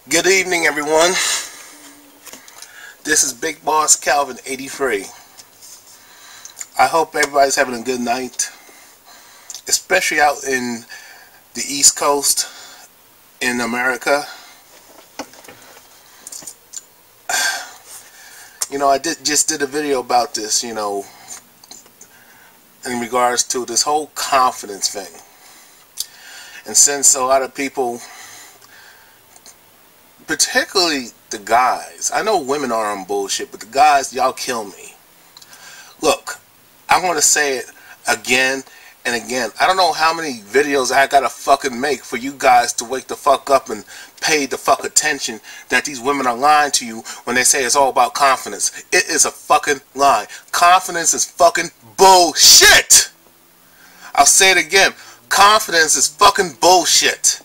Good evening, everyone. This is Big Boss Calvin 83. I hope everybody's having a good night, especially out in the East Coast in America. I just did a video about this, in regards to this whole confidence thing. And since a lot of people, particularly the guys, I know women are on bullshit, but the guys, y'all kill me. Look, I'm going to say it again and again. I don't know how many videos I gotta fucking make for you guys to wake the fuck up and pay the fuck attention that these women are lying to you when they say it's all about confidence. It is a fucking lie. Confidence is fucking bullshit. I'll say it again. Confidence is fucking bullshit.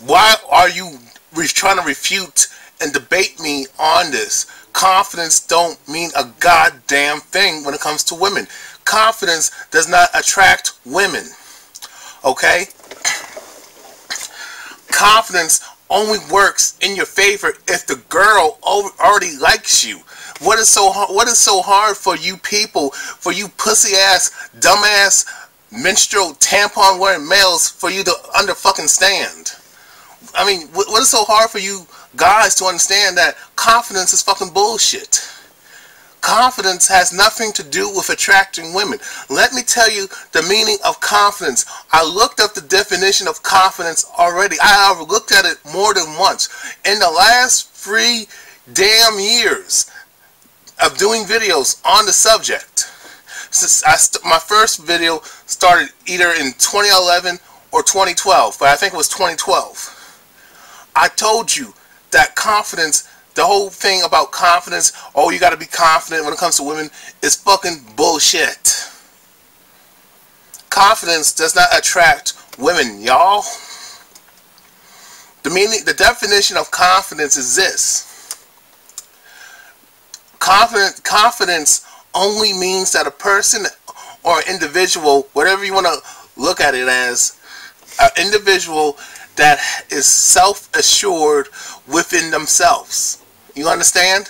Why are you trying to refute and debate me on this? Confidence don't mean a goddamn thing when it comes to women. Confidence does not attract women. Okay? Confidence only works in your favor if the girl already likes you. What is so hard for you people, for you pussy ass, dumb ass, menstrual tampon wearing males, for you to stand? I mean, what is so hard for you guys to understand that confidence is fucking bullshit? Confidence has nothing to do with attracting women. Let me tell you the meaning of confidence. I looked up the definition of confidence already. I have looked at it more than once. In the last 3 damn years of doing videos on the subject, since my first video started either in 2011 or 2012, but I think it was 2012. I told you that confidence, the whole thing about confidence, oh, you gotta be confident when it comes to women, is fucking bullshit. Confidence does not attract women, y'all. The definition of confidence is this. Confidence only means that a person or an individual, whatever you want to look at it as, an individual that is self-assured within themselves. You understand?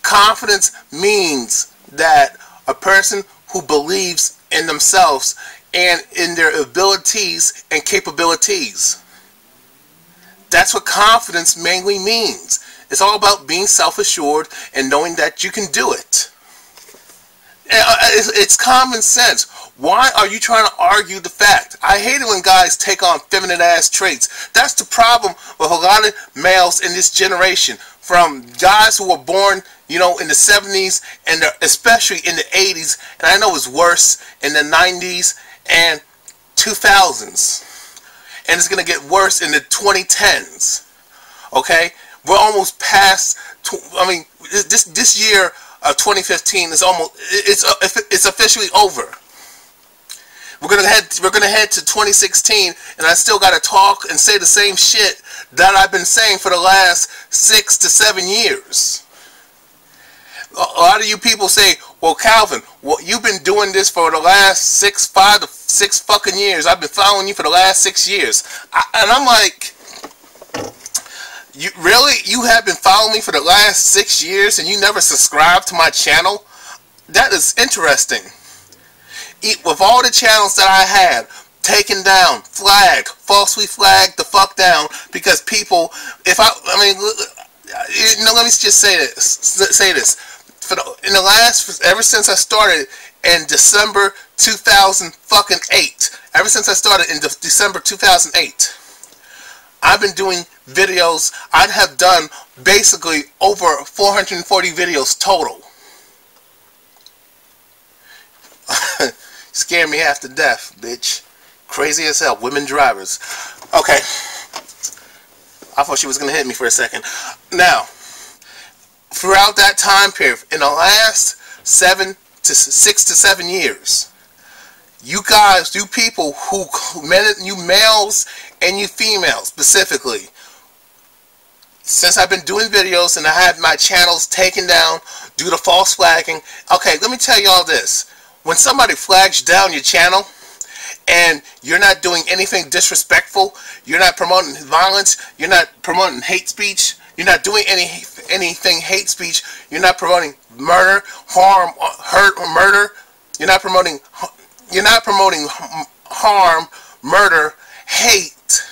Confidence means that a person who believes in themselves and in their abilities and capabilities. That's what confidence mainly means. It's all about being self-assured and knowing that you can do it. It's common sense. Why are you trying to argue the fact? I hate it when guys take on feminine ass traits. That's the problem with a lot of males in this generation. From guys who were born, in the 70s and especially in the 80s. And I know it's worse in the 90s and 2000s. And it's going to get worse in the 2010s. Okay? We're almost past, this year of 2015 is almost, it's officially over. We're gonna head to 2016, and I still gotta talk and say the same shit that I've been saying for the last 6 to 7 years. A lot of you people say, well, Calvin, you've been doing this for the last 5 to 6 fucking years. I've been following you for the last 6 years. And I'm like, you have been following me for the last 6 years and you never subscribed to my channel? That is interesting. With all the channels that I had taken down, falsely flagged the fuck down, because people, let me just say this. Ever since I started in December 2008, ever since I started in December 2008, I've been doing videos. I have done basically over 440 videos total. Scare me half to death, bitch. Crazy as hell. Women drivers. Okay. I thought she was going to hit me for a second. Now, throughout that time period, in the last 6 to 7 years, you guys, you people you males and you females specifically, since I've been doing videos and I had my channels taken down due to false flagging. Okay, let me tell y'all this. When somebody flags down your channel and you're not doing anything disrespectful, you're not promoting violence, you're not promoting hate speech, you're not doing anything hate speech, you're not promoting murder, harm, hurt, or murder, you're not promoting harm, murder, hate,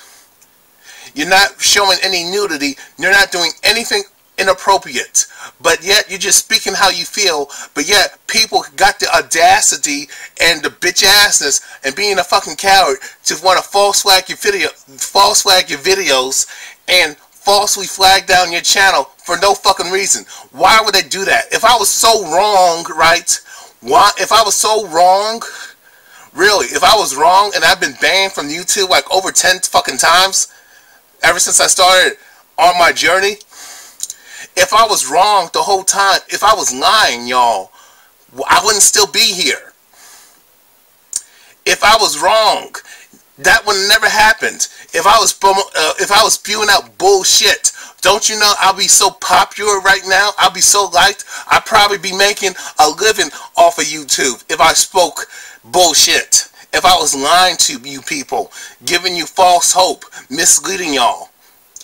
you're not showing any nudity, you're not doing anything inappropriate, but yet you're just speaking how you feel, but yet people got the audacity and the bitch assness and being a fucking coward to want to false flag your videos and falsely flag down your channel for no fucking reason. Why would they do that? If I was so wrong, right? Why? If I was so wrong, really, if I was wrong and I've been banned from YouTube like over 10 fucking times ever since I started on my journey, if I was wrong the whole time, if I was lying, y'all, I wouldn't still be here. If I was wrong, that would never happened. If I was spewing out bullshit, don't you know I'll be so popular right now? I'll be so liked. I'd probably be making a living off of YouTube if I spoke bullshit. If I was lying to you people, giving you false hope, misleading y'all.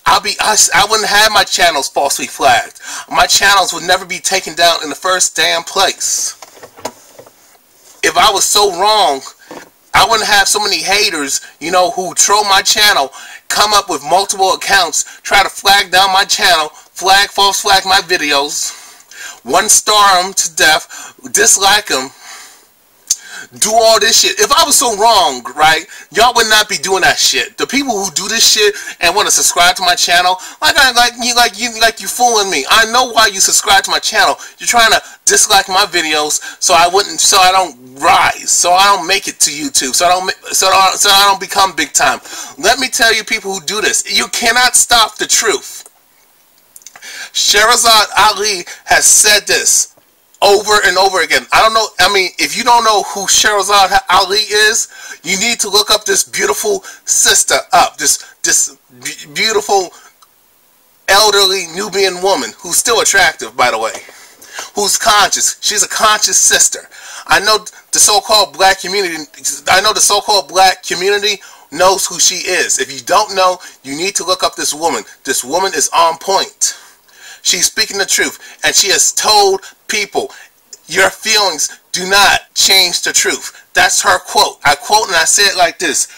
I wouldn't have my channels falsely flagged. My channels would never be taken down in the first damn place. If I was so wrong, I wouldn't have so many haters, you know, who troll my channel, come up with multiple accounts, try to flag down my channel, false flag my videos, one star them to death, dislike them, do all this shit. If I was so wrong, right, y'all would not be doing that shit. The people who do this shit and want to subscribe to my channel, like you fooling me. I know why you subscribe to my channel. You're trying to dislike my videos so I don't rise, so I don't make it to YouTube, so I don't become big time. Let me tell you, people who do this, you cannot stop the truth. Shahrazad Ali has said this over and over again. I don't know, I mean, if you don't know who Shahrazad Ali is, you need to look up this beautiful sister up, this beautiful elderly Nubian woman who's still attractive, by the way, who's conscious. She's a conscious sister. I know the so-called black community knows who she is. If you don't know, you need to look up this woman. This woman is on point. She's speaking the truth, and she has told people, your feelings do not change the truth. That's her quote. I quote and I say it like this: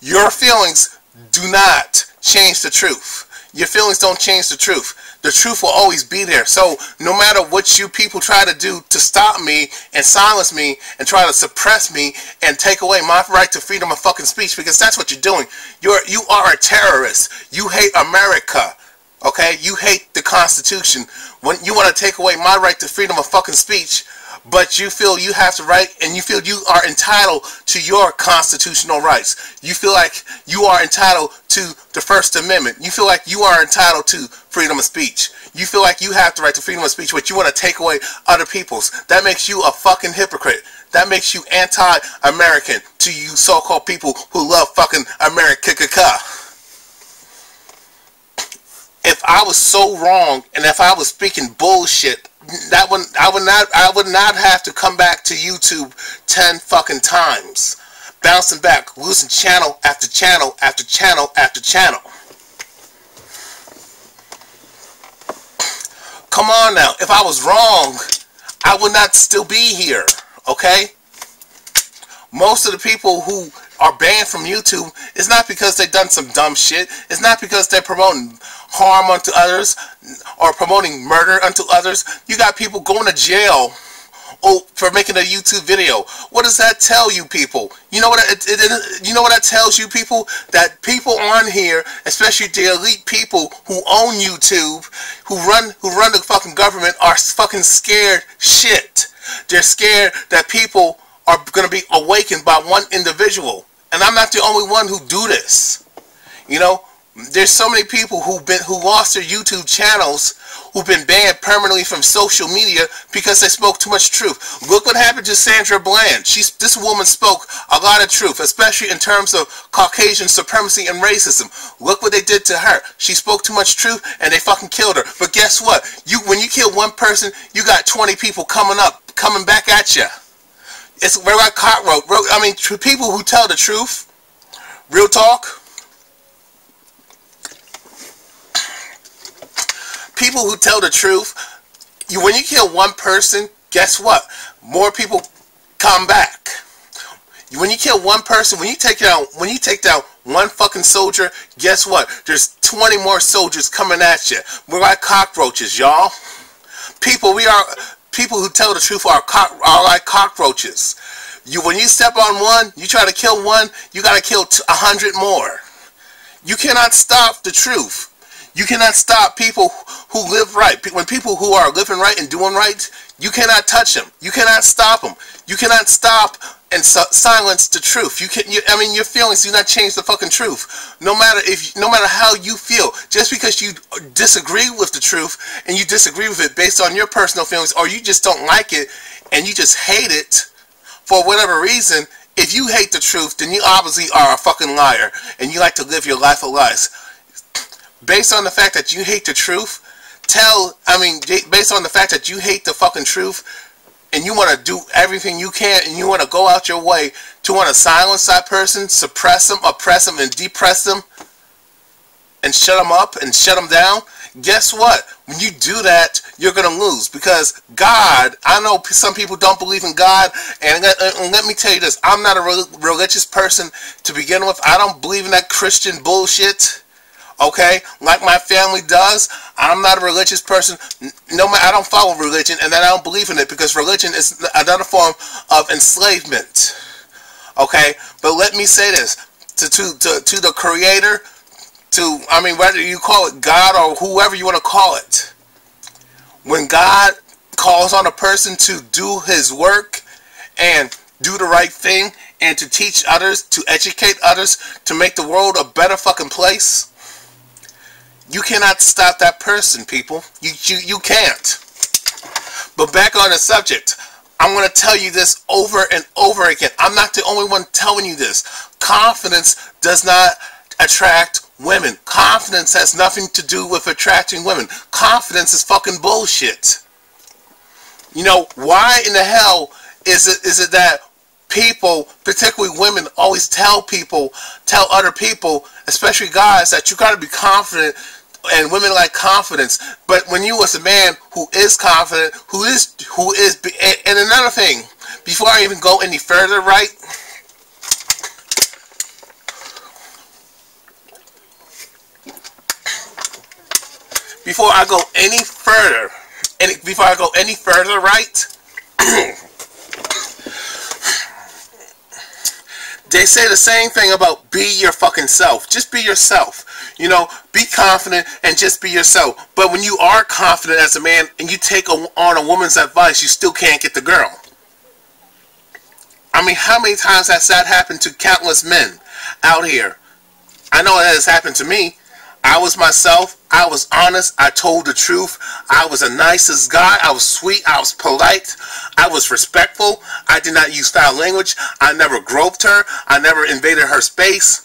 your feelings do not change the truth. Your feelings don't change the truth. The truth will always be there. So no matter what you people try to do to stop me and silence me and try to suppress me and take away my right to freedom of fucking speech, because that's what you're doing. You are a terrorist. You hate America. Okay, you hate the Constitution. When you want to take away my right to freedom of fucking speech, but you feel you have the right and you feel you are entitled to your constitutional rights. You feel like you are entitled to the First Amendment. You feel like you are entitled to freedom of speech. You feel like you have the right to freedom of speech, but you want to take away other people's. That makes you a fucking hypocrite. That makes you anti-American to you so-called people who love fucking America. If I was so wrong and if I was speaking bullshit, I would not have to come back to YouTube 10 fucking times, bouncing back, losing channel after channel after channel after channel. Come on now, if I was wrong, I would not still be here, okay? Most of the people who are banned from YouTube, it's not because they've done some dumb shit. It's not because they're promoting harm unto others or promoting murder unto others. You got people going to jail for making a YouTube video. What does that tell you, people? You know what you know what that tells you, people? That people on here, especially the elite people who own YouTube, who run the fucking government, are fucking scared shit. They're scared that people are going to be awakened by one individual. And I'm not the only one who do this. You know, there's so many people who lost their YouTube channels, who've been banned permanently from social media because they spoke too much truth. Look what happened to Sandra Bland. This woman spoke a lot of truth, especially in terms of Caucasian supremacy and racism. Look what they did to her. She spoke too much truth and they fucking killed her. But guess what? When you kill one person, you got 20 people coming back at you. It's we're like cockroach. I mean, people who tell the truth, real talk. People who tell the truth, when you kill one person, guess what? More people come back. When you kill one person, when you take down one fucking soldier, guess what? There's 20 more soldiers coming at you. We're like cockroaches, y'all. People who tell the truth are like cockroaches. When you step on one, you try to kill one, you gotta kill 100 more. You cannot stop the truth. You cannot stop people who live right. When people who are living right and doing right, you cannot touch them. You cannot stop them. You cannot stop and silence the truth. I mean, your feelings do not change the fucking truth. No matter how you feel, just because you disagree with the truth and you disagree with it based on your personal feelings, or you just don't like it and you just hate it for whatever reason, if you hate the truth, then you obviously are a fucking liar and you like to live your life of lies. Based on the fact that you hate the truth, based on the fact that you hate the fucking truth, and you want to do everything you can, and you want to go out your way to want to silence that person, suppress them, oppress them, and depress them, and shut them up, and shut them down, guess what? When you do that, you're going to lose. Because God, I know some people don't believe in God, and let me tell you this, I'm not a religious person to begin with. I don't believe in that Christian bullshit. Okay, like my family does. I'm not a religious person. I don't follow religion, and then I don't believe in it because religion is another form of enslavement. Okay, but let me say this to the Creator, whether you call it God or whoever you want to call it. When God calls on a person to do His work and do the right thing and to teach others, to educate others, to make the world a better fucking place, you cannot stop that person, people. You can't. But back on the subject, I'm going to tell you this over and over again. I'm not the only one telling you this. Confidence does not attract women. Confidence has nothing to do with attracting women. Confidence is fucking bullshit. You know, why in the hell is it that people, particularly women, always tell other people, especially guys, that you got to be confident, and women like confidence. But when you as a man who is confident, and another thing, before I even go any further, right? Before I go any further, right? They say the same thing about be your fucking self. Just be yourself. You know, be confident and just be yourself. But when you are confident as a man and you take on a woman's advice, you still can't get the girl. I mean, how many times has that happened to countless men out here? I know it has happened to me. I was myself. I was honest. I told the truth. I was the nicest guy. I was sweet. I was polite. I was respectful. I did not use foul language. I never groped her. I never invaded her space.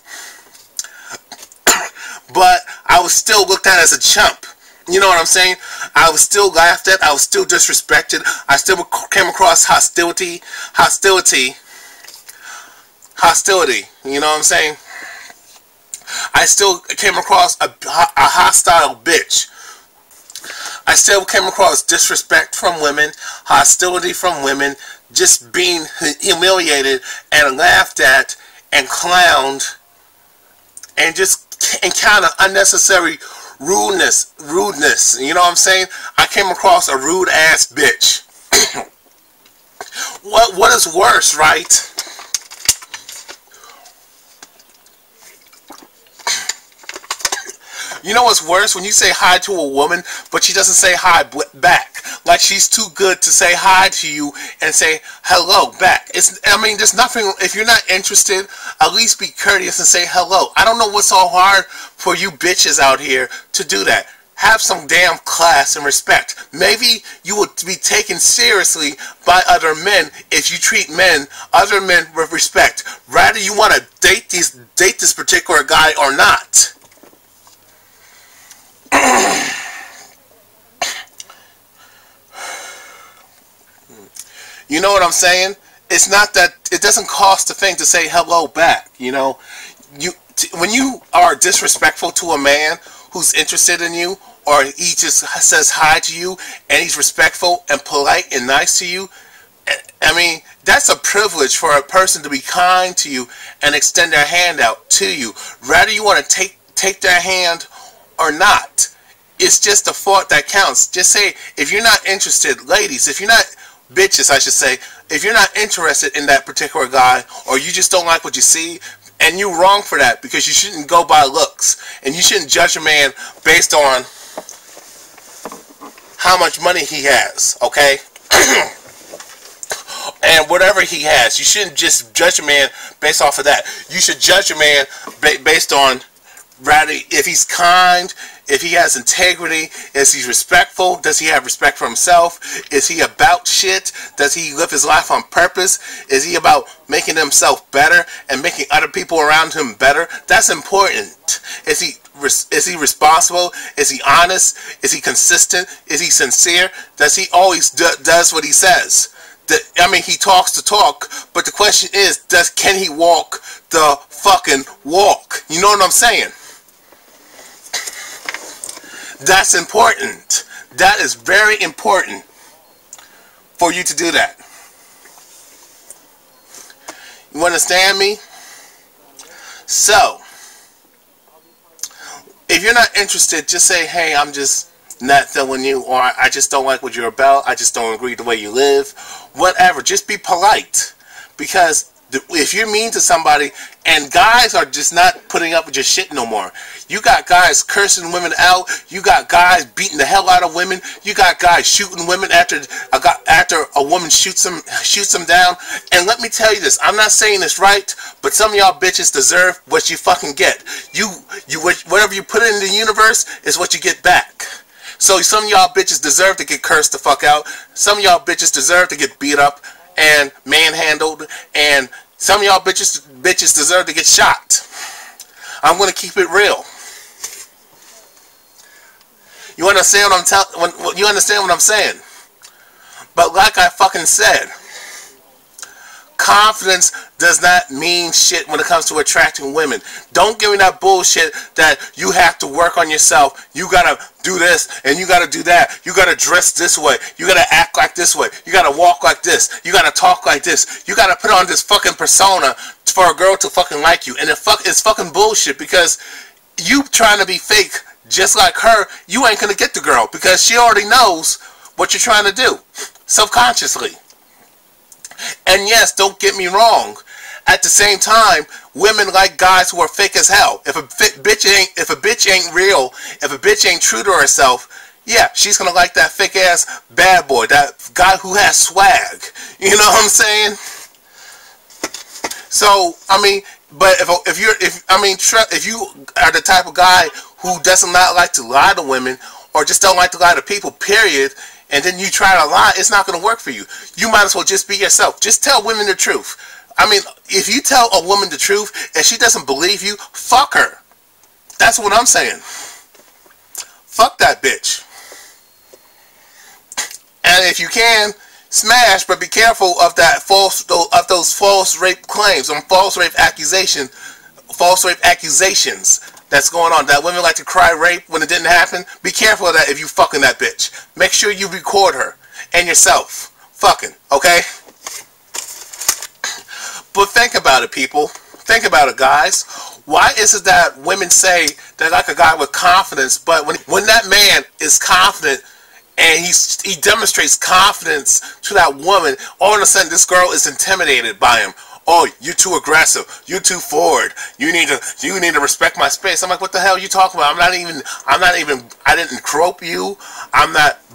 But I was still looked at as a chump. You know what I'm saying? I was still laughed at. I was still disrespected. I still came across hostility. You know what I'm saying? I still came across a hostile bitch. I still came across disrespect from women, hostility from women, just being humiliated and laughed at and clowned, and just encounter unnecessary rudeness. You know what I'm saying? I came across a rude ass bitch. What is worse, right? You know what's worse? When you say hi to a woman, but she doesn't say hi back. Like she's too good to say hi to you and say hello back. There's nothing, if you're not interested, at least be courteous and say hello. I don't know what's so hard for you bitches out here to do that. Have some damn class and respect. Maybe you would be taken seriously by other men if you treat other men with respect. Rather you want to date this particular guy or not. You know what I'm saying? it's not that it doesn't cost a thing to say hello back. You know, when you are disrespectful to a man who's interested in you, or he just says hi to you and he's respectful and polite and nice to you, I mean, that's a privilege for a person to be kind to you and extend their hand out to you. Rather you want to take their hand or not. It's just the thought that counts. Just say, if you're not interested, ladies, if you're not, bitches I should say, if you're not interested in that particular guy, or you just don't like what you see, and you're wrong for that, because you shouldn't go by looks, and you shouldn't judge a man based on how much money he has, okay? And whatever he has, you shouldn't just judge a man based off of that. You should judge a man based on, rather, if he's kind, if he has integrity, is he respectful, does he have respect for himself, is he about shit, does he live his life on purpose, is he about making himself better and making other people around him better? That's important. Is he responsible? Is he honest? Is he consistent? Is he sincere? Does he always does what he says? I mean, he talks the talk, but the question is, can he walk the fucking walk? You know what I'm saying? That's important. That is very important for you to do that. You understand me? So, if you're not interested, just say, hey, I'm just not feeling you, or I just don't like what you're about, I just don't agree with the way you live, whatever. Just be polite, because if you're mean to somebody, and guys are just not putting up with your shit no more. You got guys cursing women out, you got guys beating the hell out of women, you got guys shooting women after a woman shoots them down. And let me tell you this, I'm not saying this right, but some of y'all bitches deserve what you fucking get. Whatever you put in the universe is what you get back. So some of y'all bitches deserve to get cursed the fuck out. Some of y'all bitches deserve to get beat up and manhandled, and some of y'all bitches deserve to get shot. I'm gonna keep it real. You understand what I'm saying? But like I fucking said, confidence does not mean shit when it comes to attracting women. Don't give me that bullshit that you have to work on yourself. You gotta do this and you gotta do that. You gotta dress this way. You gotta act like this way. You gotta walk like this. You gotta talk like this. You gotta put on this fucking persona for a girl to fucking like you. And it's fucking bullshit, because you trying to be fake just like her, you ain't gonna get the girl, because she already knows what you're trying to do subconsciously. And yes, don't get me wrong. At the same time, women like guys who are fake as hell. If a bitch ain't real, if a bitch ain't true to herself, yeah, she's gonna like that fake ass bad boy, that guy who has swag. You know what I'm saying? So I mean, but if you are the type of guy who does not like to lie to women, or just don't like to lie to people, period, and then you try to lie, it's not going to work for you. You might as well just be yourself. Just tell women the truth. I mean, if you tell a woman the truth and she doesn't believe you, fuck her. That's what I'm saying. Fuck that bitch. And if you can, smash, but be careful of those false rape claims, false rape accusations that's going on. That women like to cry rape when it didn't happen. Be careful of that if you fucking that bitch. Make sure you record her and yourself fucking, okay? But think about it, people. Think about it, guys. Why is it that women say they like a guy with confidence, but when that man is confident and he demonstrates confidence to that woman, all of a sudden this girl is intimidated by him? Oh, you're too aggressive. You're too forward. You need to respect my space. I'm like, what the hell are you talking about? I didn't grope you.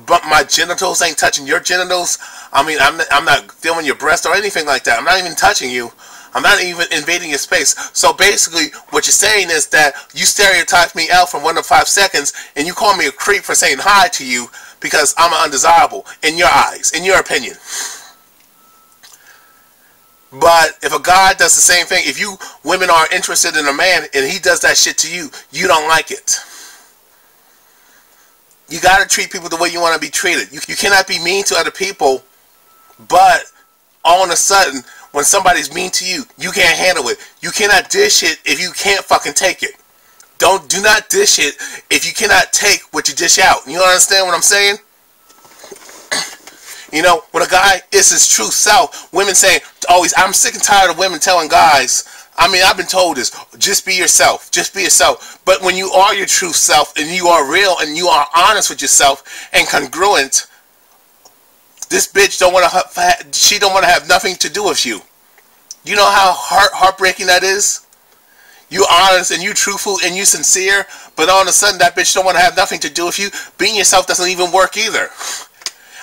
My genitals ain't touching your genitals. I mean, I'm not feeling your breast or anything like that. I'm not even touching you. I'm not even invading your space. So basically, what you're saying is that you stereotype me out from 1 to 5 seconds, and you call me a creep for saying hi to you because I'm undesirable in your eyes, in your opinion. But if a guy does the same thing, if you women are interested in a man and he does that shit to you, you don't like it. You gotta treat people the way you want to be treated. You cannot be mean to other people, but all of a sudden, when somebody's mean to you, you can't handle it. You cannot dish it if you can't fucking take it. Do not dish it if you cannot take what you dish out. You understand what I'm saying? You know, when a guy is his true self, women say always, I'm sick and tired of women telling guys, I mean, I've been told this, just be yourself, just be yourself. But when you are your true self, and you are real, and you are honest with yourself, and congruent, this bitch don't want to, she don't want to have nothing to do with you. You know how heartbreaking that is? You honest, and you truthful, and you sincere, but all of a sudden that bitch don't want to have nothing to do with you. Being yourself doesn't even work either.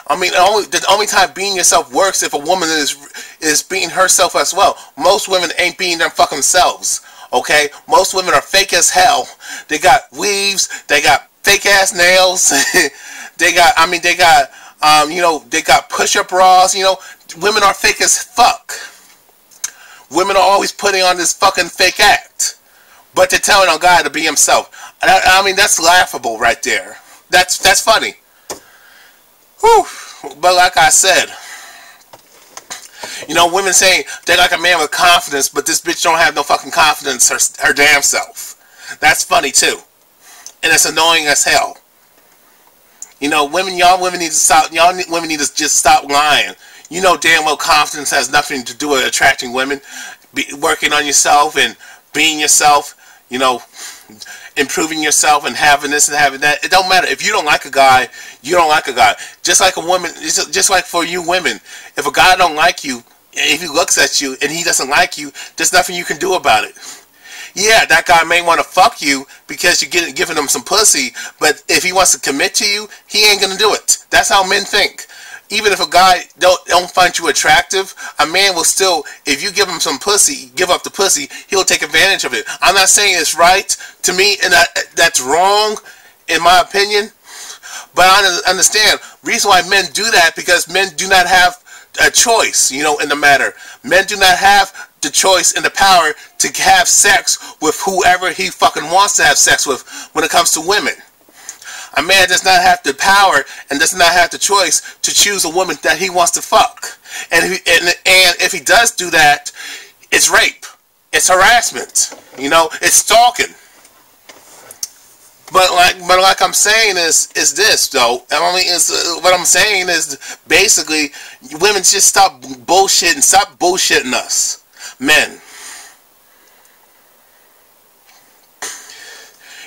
I mean, the only time being yourself works if a woman is being herself as well. Most women ain't being their fucking selves, okay? Most women are fake as hell. They got weaves, they got fake ass nails, they got, I mean, they got, you know, they got push-up bras, you know. Women are fake as fuck. Women are always putting on this fucking fake act, but they're telling a guy to be himself. I mean, that's laughable right there. That's funny. Whew. But like I said, you know, women saying they're like a man with confidence, but this bitch don't have no fucking confidence her damn self. That's funny too, and it's annoying as hell. You know, y'all women need to stop. Y'all women need to just stop lying. You know damn well confidence has nothing to do with attracting women. Working on yourself and being yourself. You know, improving yourself and having this and having that. It don't matter. If you don't like a guy, you don't like a guy. Just like a woman, just like for you women, if a guy don't like you, if he looks at you and he doesn't like you, there's nothing you can do about it. Yeah, that guy may want to fuck you because you're giving him some pussy, but if he wants to commit to you, he ain't gonna do it. That's how men think. Even if a guy don't find you attractive, a man will still, if you give him some pussy, give up the pussy, he'll take advantage of it. I'm not saying it's right to me, and that's wrong, in my opinion. But I understand reason why men do that, because men do not have a choice, you know, in the matter. Men do not have the choice and the power to have sex with whoever he fucking wants to have sex with when it comes to women. A man does not have the power and does not have the choice to choose a woman that he wants to fuck. And if he does do that, it's rape. It's harassment. You know, it's stalking. But like I'm saying is this though. I mean, what I'm saying is basically, women just stop bullshitting. Stop bullshitting us, men.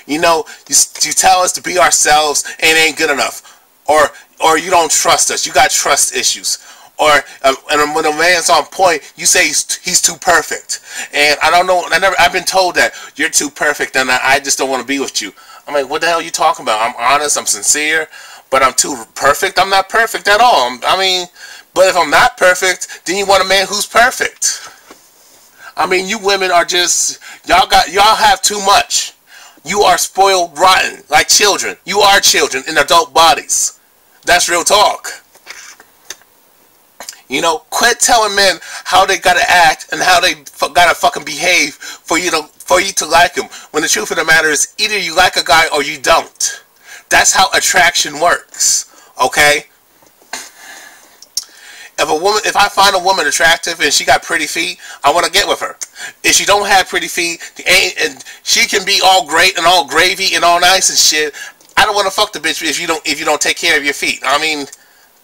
You know, you tell us to be ourselves and it ain't good enough, or you don't trust us. You got trust issues, or and when a man's on point, you say he's too perfect. And I don't know. I've been told that you're too perfect, and I just don't want to be with you. I'm like, what the hell are you talking about? I'm honest. I'm sincere, but I'm too perfect. I'm not perfect at all. I mean, but if I'm not perfect, then you want a man who's perfect. I mean, you women are just y'all have too much. You are spoiled rotten, like children. You are children in adult bodies. That's real talk. You know, quit telling men how they gotta act and how they gotta fucking behave for you to like them. When the truth of the matter is, either you like a guy or you don't. That's how attraction works. Okay? If I find a woman attractive and she got pretty feet, I want to get with her. If she don't have pretty feet and she can be all great and all gravy and all nice and shit, I don't want to fuck the bitch if you don't take care of your feet. I mean,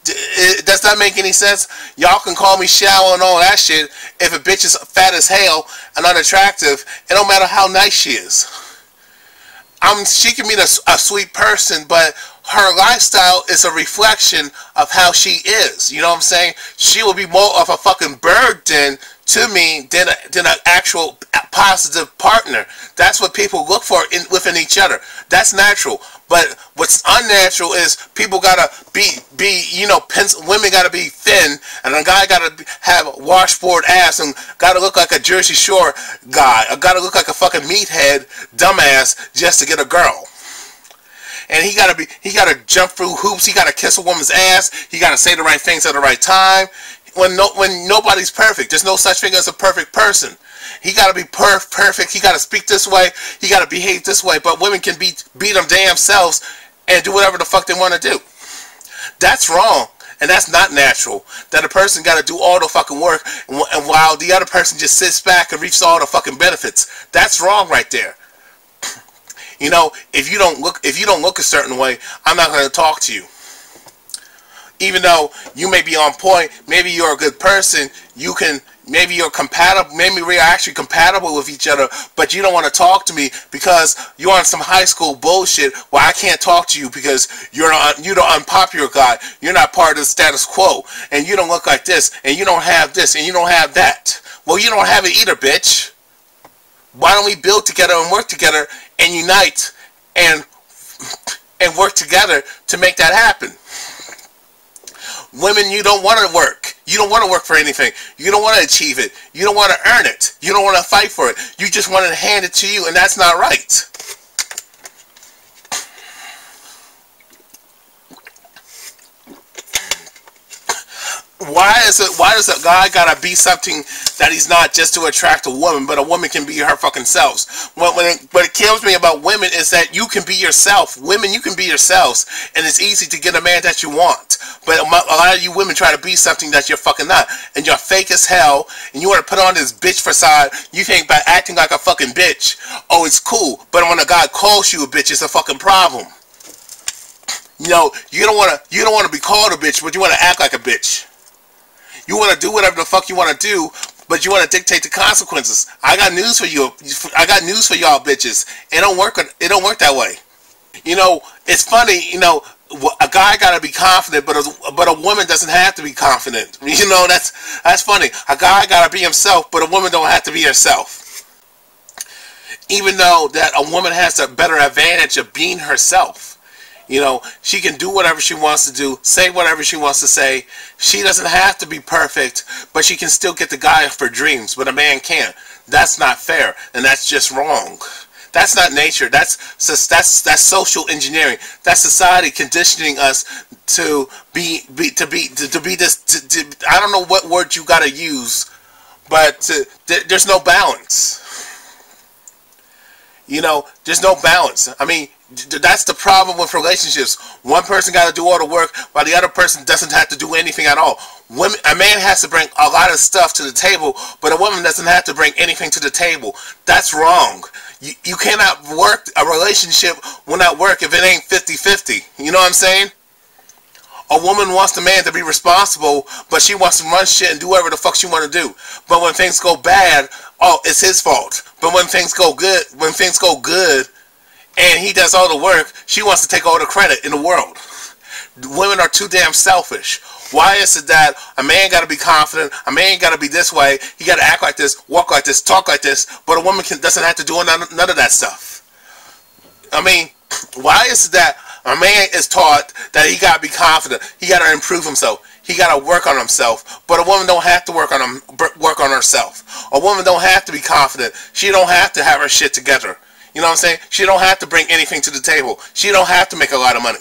does that make any sense? Y'all can call me shallow and all that shit. If a bitch is fat as hell and unattractive, it don't matter how nice she is. She can be a sweet person, but her lifestyle is a reflection of how she is. You know what I'm saying? She will be more of a fucking burden to me than an actual positive partner. That's what people look for within each other. That's natural. But what's unnatural is people gotta be you know, women gotta be thin, and a guy gotta have a washboard ass and gotta look like a Jersey Shore guy. Or gotta look like a fucking meathead dumbass just to get a girl. And he gotta jump through hoops. He gotta kiss a woman's ass. He gotta say the right things at the right time. When nobody's perfect, there's no such thing as a perfect person. He gotta be perfect. He gotta speak this way. He gotta behave this way. But women can beat them damn selves and do whatever the fuck they want to do. That's wrong. And that's not natural. That a person got to do all the fucking work, and while the other person just sits back and reaps all the fucking benefits. That's wrong right there. You know, if you don't look a certain way, I'm not going to talk to you. Even though you may be on point, maybe you're a good person, maybe you're compatible, maybe we're actually compatible with each other, but you don't want to talk to me because you're on some high school bullshit where I can't talk to you because you're the unpopular guy, you're not part of the status quo, and you don't look like this, and you don't have this, and you don't have that. Well, you don't have it either, bitch. Why don't we build together and work together and unite and work together to make that happen? Women, you don't want to work. You don't want to work for anything. You don't want to achieve it. You don't want to earn it. You don't want to fight for it. You just want to hand it to you, and that's not right. Why does a guy gotta be something that he's not just to attract a woman, but a woman can be her fucking selves? What it kills me about women is that you can be yourself. Women, you can be yourselves, and it's easy to get a man that you want. But a lot of you women try to be something that you're fucking not, and you're fake as hell, and you want to put on this bitch facade. You think by acting like a fucking bitch, oh, it's cool. But when a guy calls you a bitch, it's a fucking problem. You know, you don't want to be called a bitch, but you want to act like a bitch. You want to do whatever the fuck you want to do, but you want to dictate the consequences. I got news for you. I got news for y'all bitches. It don't work that way. You know, it's funny, you know, a guy got to be confident, but a woman doesn't have to be confident. You know, that's funny. A guy got to be himself, but a woman don't have to be herself. Even though that a woman has a better advantage of being herself. You know, she can do whatever she wants to do, say whatever she wants to say. She doesn't have to be perfect, but she can still get the guy of her dreams, but a man can't. That's not fair, and that's just wrong. That's not nature. That's social engineering. That's society conditioning us to be this. I don't know what word you gotta use, but there's no balance. You know, there's no balance. I mean, that's the problem with relationships. One person got to do all the work while the other person doesn't have to do anything at all. A man has to bring a lot of stuff to the table, but a woman doesn't have to bring anything to the table. That's wrong. You cannot work, a relationship will not work if it ain't 50-50. You know what I'm saying? A woman wants the man to be responsible, but she wants to run shit and do whatever the fuck she want to do. But when things go bad, oh, it's his fault. But when things go good, and he does all the work, she wants to take all the credit in the world. Women are too damn selfish. Why is it that a man got to be confident, a man got to be this way, he got to act like this, walk like this, talk like this, but a woman doesn't have to do none of that stuff? I mean, why is it that a man is taught that he got to be confident, he got to improve himself, he got to work on himself, but a woman don't have to work on herself. A woman don't have to be confident. She don't have to have her shit together. You know what I'm saying? She don't have to bring anything to the table. She don't have to make a lot of money.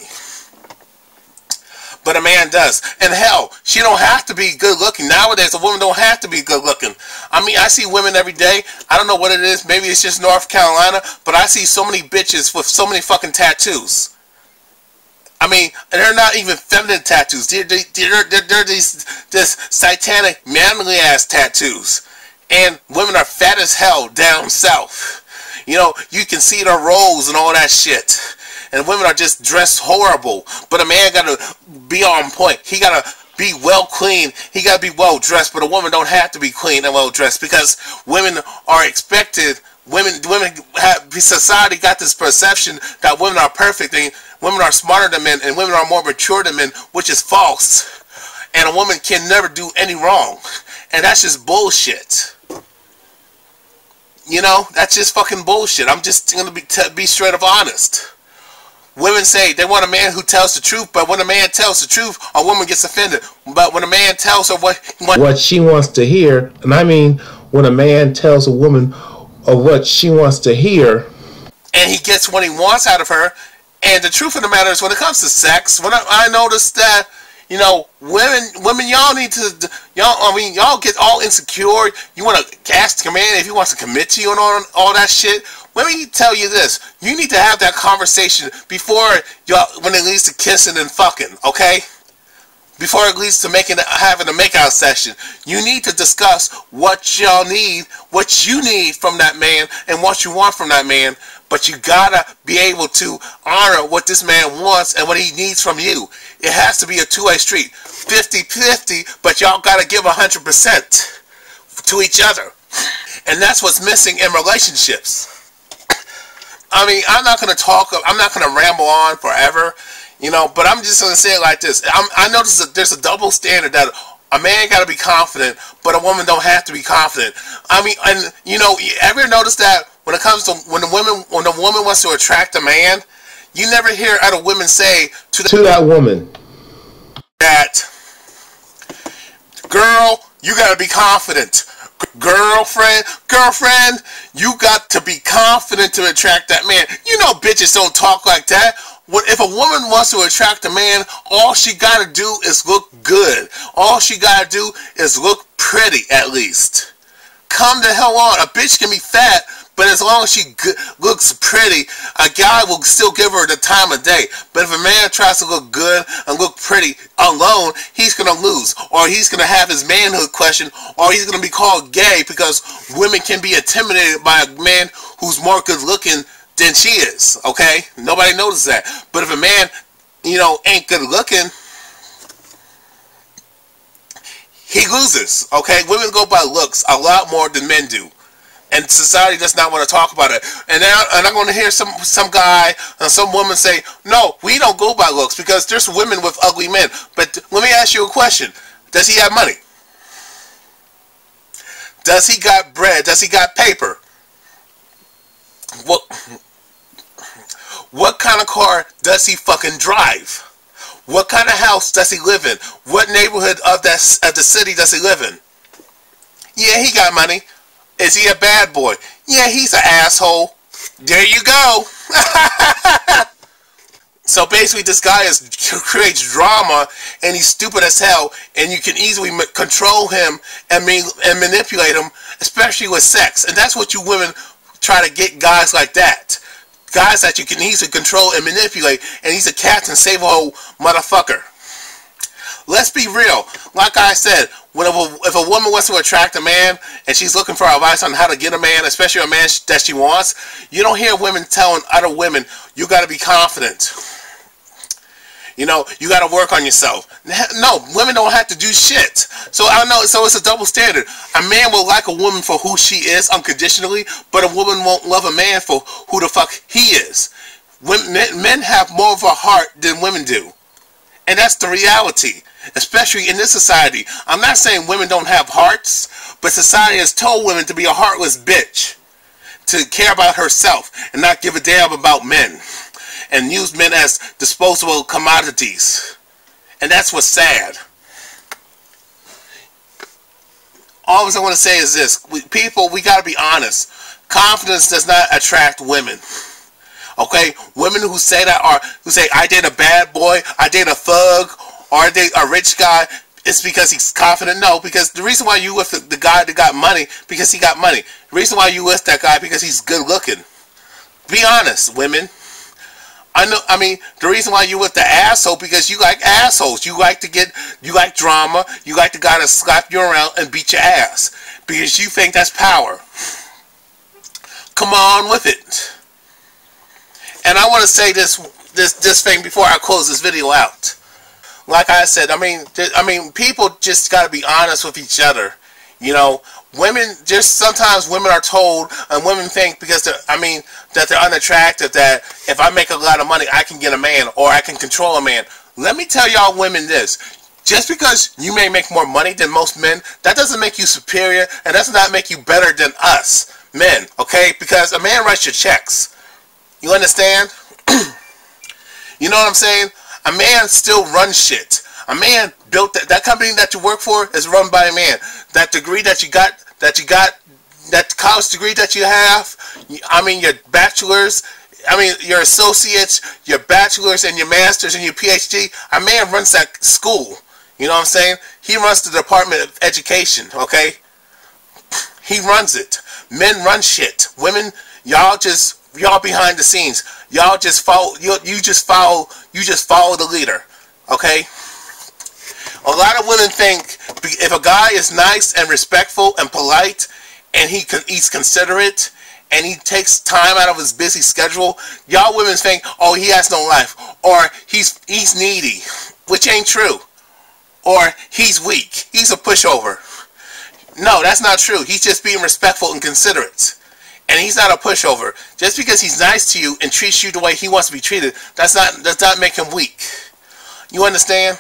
But a man does. And hell, she don't have to be good looking. Nowadays, a woman don't have to be good looking. I mean, I see women every day. I don't know what it is. Maybe it's just North Carolina. But I see so many bitches with so many fucking tattoos. I mean, they're not even feminine tattoos. They're this satanic, manly ass tattoos. And women are fat as hell down south. You know, you can see their rolls and all that shit. And women are just dressed horrible. But a man got to be on point. He got to be well clean. He got to be well dressed. But a woman don't have to be clean and well dressed, because women are expected. Society got this perception that women are perfect and women are smarter than men and women are more mature than men, which is false. And a woman can never do any wrong. And that's just bullshit. You know, that's just fucking bullshit. I'm just going to be straight up honest. Women say they want a man who tells the truth, but when a man tells the truth, a woman gets offended. But when a man tells her what she wants to hear, and I mean when a man tells a woman what she wants to hear, and he gets what he wants out of her, and the truth of the matter is when it comes to sex, when I noticed that, you know, women, y'all need to, y'all get all insecure. You want to ask your man if he wants to commit to you and all that shit. Let me tell you this: you need to have that conversation before when it leads to kissing and fucking. Okay? before it leads to having a makeout session. You need to discuss what y'all need, what you need from that man, and what you want from that man. But you gotta be able to honor what this man wants and what he needs from you. It has to be a two-way street, 50-50, but y'all gotta give 100% to each other. And that's what's missing in relationships. I mean, I'm not gonna ramble on forever, you know, but I'm just gonna say it like this. I notice that there's a double standard that a man gotta be confident, but a woman don't have to be confident. I mean, and you know, ever notice that when it comes to when a woman wants to attract a man, you never hear other women say to that woman that, girl, you gotta be confident. Girlfriend, you got to be confident to attract that man. You know bitches don't talk like that. If a woman wants to attract a man, all she gotta do is look good. All she gotta do is look pretty, at least. Come the hell on. A bitch can be fat, but as long as she looks pretty, a guy will still give her the time of day. But if a man tries to look good and look pretty alone, he's going to lose. Or he's going to have his manhood questioned. Or he's going to be called gay, because women can be intimidated by a man who's more good looking than she is. Okay? Nobody notices that. But if a man, you know, ain't good looking, he loses. Okay? Women go by looks a lot more than men do. And society does not want to talk about it. And I'm going to hear some guy and some woman say, no, we don't go by looks, because there's women with ugly men. But let me ask you a question. Does he have money? Does he got bread? Does he got paper? What kind of car does he fucking drive? What kind of house does he live in? What neighborhood of the city does he live in? Yeah, he got money. Is he a bad boy? Yeah, he's an asshole. There you go. So basically, this guy creates drama, and he's stupid as hell, and you can easily control him and manipulate him, especially with sex. And that's what you women try to get guys like that. Guys that you can easily control and manipulate, and he's a Captain Save-A-Hole motherfucker. Let's be real. Like I said, if a woman wants to attract a man and she's looking for advice on how to get a man, especially a man that she wants, you don't hear women telling other women, you got to be confident. You know, you got to work on yourself. No, women don't have to do shit. So I know, so it's a double standard. A man will like a woman for who she is unconditionally, but a woman won't love a man for who the fuck he is. Men have more of a heart than women do. And that's the reality, especially in this society. I'm not saying women don't have hearts, but society has told women to be a heartless bitch, to care about herself and not give a damn about men, and use men as disposable commodities. And that's what's sad. All I want to say is this. People, we got to be honest. Confidence does not attract women. Okay, women who say that who say I date a bad boy, I date a thug, or I date a rich guy, it's because he's confident. No, because the reason why you with the guy that got money, because he got money. The reason why you with that guy, because he's good looking. Be honest, women. I mean, the reason why you with the asshole, because you like assholes. You like drama. You like the guy to slap you around and beat your ass, because you think that's power. Come on with it. And I want to say this thing before I close this video out. Like I said, I mean, people just got to be honest with each other. You know, women, just sometimes women are told, and women think because that they're unattractive, that if I make a lot of money, I can get a man, or I can control a man. Let me tell y'all women this. Just because you may make more money than most men, that doesn't make you superior, and does not make you better than us men, okay? Because a man writes your checks. You understand? You know what I'm saying? A man still runs shit. A man built that company that you work for is run by a man. That degree that you got, that college degree that you have, I mean your bachelor's, I mean your associates, your bachelor's and your master's and your PhD, a man runs that school. You know what I'm saying? He runs the Department of Education, okay? He runs it. Men run shit. Women, y'all behind the scenes. Y'all just follow. You just follow the leader. Okay. A lot of women think if a guy is nice and respectful and polite, and he's considerate, and he takes time out of his busy schedule, y'all women think, oh, he has no life, or he's needy, which ain't true, or he's weak, he's a pushover. No, that's not true. He's just being respectful and considerate. And he's not a pushover. Just because he's nice to you and treats you the way he wants to be treated, does not make him weak. You understand?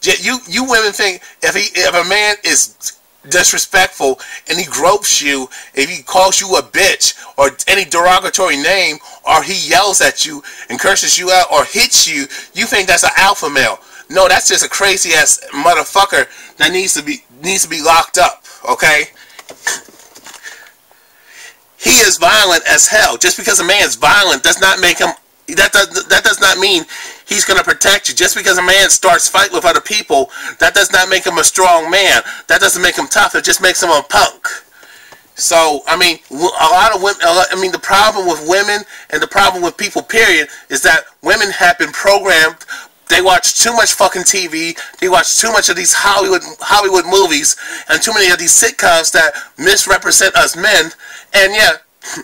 You women think if a man is disrespectful and he gropes you, if he calls you a bitch or any derogatory name, or he yells at you and curses you out or hits you, you think that's an alpha male. No, that's just a crazy ass motherfucker that needs to be locked up. Okay? He is violent as hell. Just because a man is violent does not make him. That does not mean he's going to protect you. Just because a man starts fighting with other people, that does not make him a strong man. That doesn't make him tough. It just makes him a punk. So, I mean, a lot of women, the problem with women and the problem with people, period, is that women have been programmed. They watch too much fucking TV. They watch too much of these Hollywood movies and too many of these sitcoms that misrepresent us men. And yeah,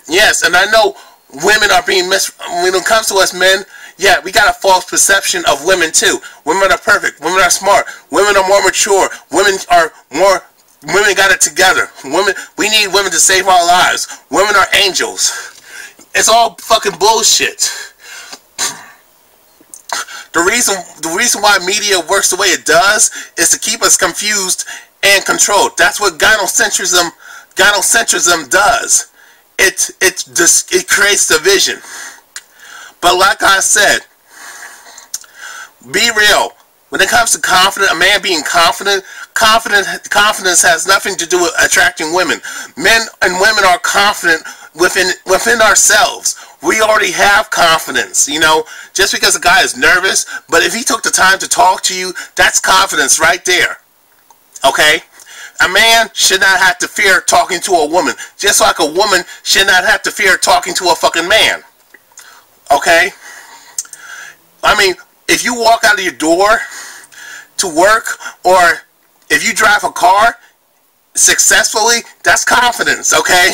yes, and I know women are being when it comes to us men, yeah, we got a false perception of women too. Women are perfect. Women are smart. Women are more mature. Women got it together. We need women to save our lives. Women are angels. It's all fucking bullshit. The reason why media works the way it does is to keep us confused and controlled. That's what gynocentrism does. It creates division. But like I said, be real. When it comes to a man being confidence has nothing to do with attracting women. Men and women are confident within ourselves. We already have confidence, you know, just because a guy is nervous, but if he took the time to talk to you, that's confidence right there. Okay? A man should not have to fear talking to a woman, just like a woman should not have to fear talking to a fucking man. Okay? I mean, if you walk out of your door to work, or if you drive a car successfully, that's confidence, okay?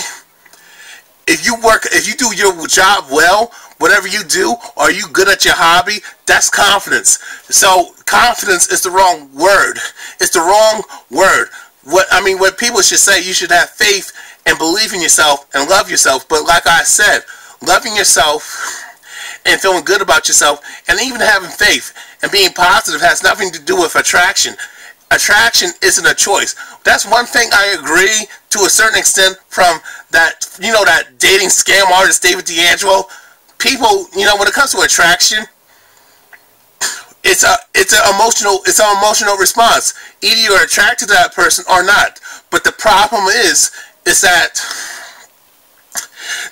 If you do your job well, whatever you do, are you good at your hobby, that's confidence. So confidence is the wrong word. It's the wrong word. What people should say, you should have faith and believe in yourself and love yourself. But like I said, loving yourself and feeling good about yourself and even having faith and being positive has nothing to do with attraction. Attraction isn't a choice. That's one thing I agree to a certain extent from that, you know, that dating scam artist David D'Angelo. People, you know, when it comes to attraction, it's an emotional response. Either you're attracted to that person or not. But the problem is that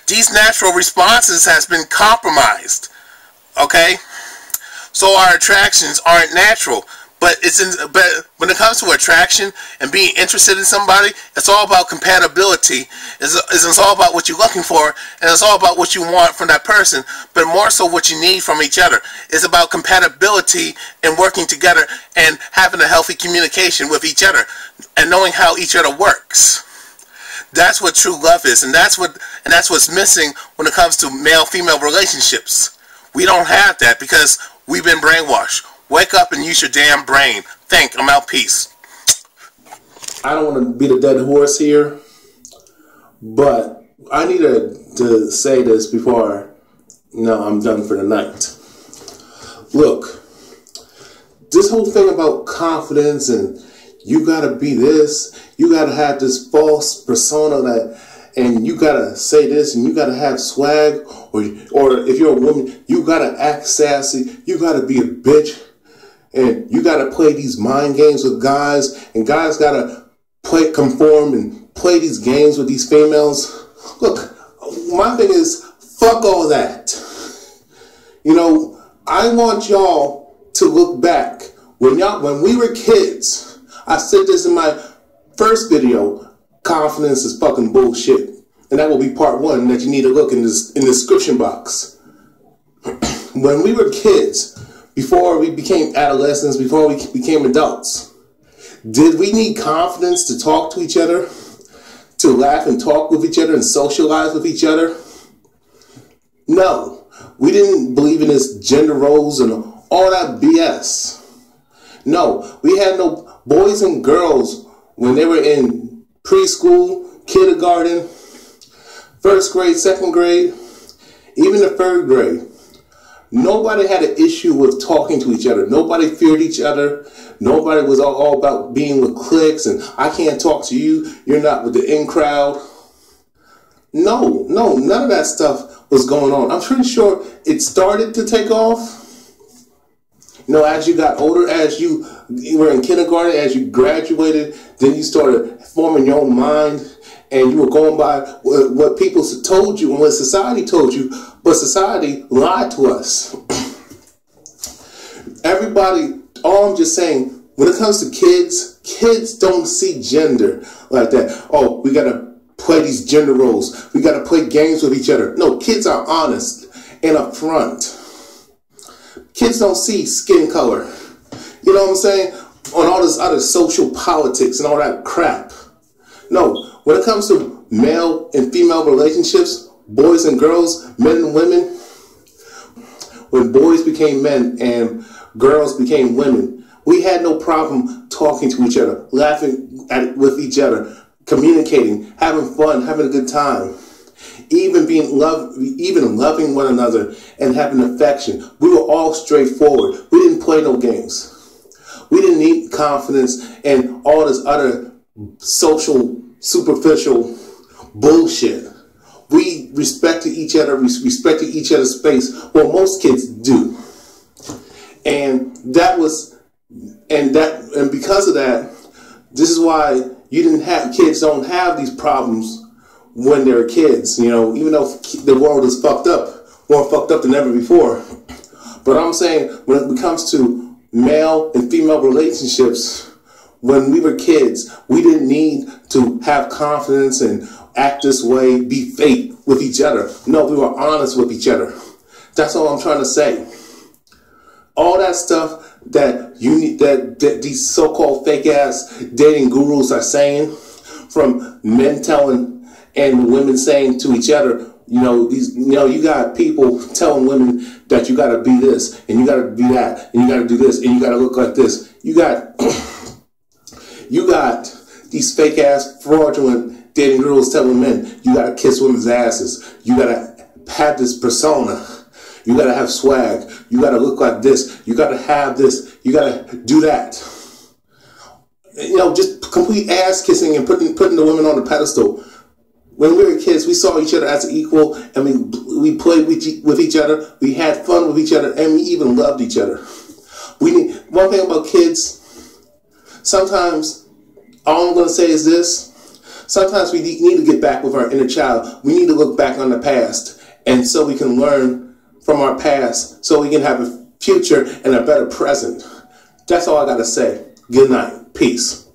these natural responses has been compromised. Okay? So our attractions aren't natural. But when it comes to attraction and being interested in somebody, it's all about compatibility. It's all about what you're looking for, and it's all about what you want from that person, but more so what you need from each other. It's about compatibility and working together and having a healthy communication with each other and knowing how each other works. That's what true love is, and that's what's missing when it comes to male-female relationships. We don't have that because we've been brainwashed. Wake up and use your damn brain. I'm out. Peace. I don't want to beat a dead horse here, but I need to say this before I'm done for the night. Look, this whole thing about confidence and you gotta be this, you gotta have this false persona and you gotta say this and you gotta have swag, or if you're a woman, you gotta act sassy, you gotta be a bitch. And you gotta play these mind games with guys, and guys gotta conform and play these games with these females. Look, my thing is, fuck all that. You know, I want y'all to look back when we were kids. I said this in my first video. Confidence is fucking bullshit, and that will be part 1 that you need to look in the description box. When we were kids, before we became adolescents, before we became adults? Did we need confidence to talk to each other, to laugh and talk with each other and socialize with each other? No, we didn't believe in this gender roles and all that BS. No, we had no boys and girls when they were in preschool, kindergarten, first grade, second grade, even the third grade. Nobody had an issue with talking to each other. Nobody feared each other. Nobody was all about being with cliques and I can't talk to you. You're not with the in crowd. No, none of that stuff was going on. I'm pretty sure it started to take off. You know, as you got older, as you were in kindergarten, as you graduated, then you started forming your own mind and you were going by what people told you and what society told you, but society lied to us. Everybody, all I'm just saying, when it comes to kids, kids don't see gender like that. Oh, we got to play these gender roles. We got to play games with each other. No, kids are honest and upfront. Kids don't see skin color. You know what I'm saying? On all this other social politics and all that crap. No, when it comes to male and female relationships, boys and girls, men and women, when boys became men and girls became women, we had no problem talking to each other, laughing with each other, communicating, having fun, having a good time, even loving one another and having affection. We were all straightforward. We didn't play no games. We didn't need confidence and all this other social, superficial bullshit. We respected each other. We respected each other's space. Well, most kids do. And because of that, this is why kids don't have these problems when they're kids. You know, even though the world is fucked up, more fucked up than ever before. But I'm saying when it comes to male and female relationships, when we were kids, we didn't need to have confidence and act this way, be fake with each other. No, we were honest with each other. That's all I'm trying to say. All that stuff that that these so-called fake-ass dating gurus are saying, from men telling and women saying to each other, you got people telling women that you got to be this and you got to be that and you got to do this and you got to look like this. You got these fake-ass fraudulent dating girls telling men you got to kiss women's asses. You got to have this persona. You got to have swag. You got to look like this. You got to have this. You got to do that. Just complete ass kissing and putting the women on the pedestal. When we were kids, we saw each other as an equal, and we played with each other. We had fun with each other, and we even loved each other. One thing about kids, sometimes, all I'm going to say is this. Sometimes we need to get back with our inner child. We need to look back on the past, and so we can learn from our past, so we can have a future and a better present. That's all I got to say. Good night. Peace.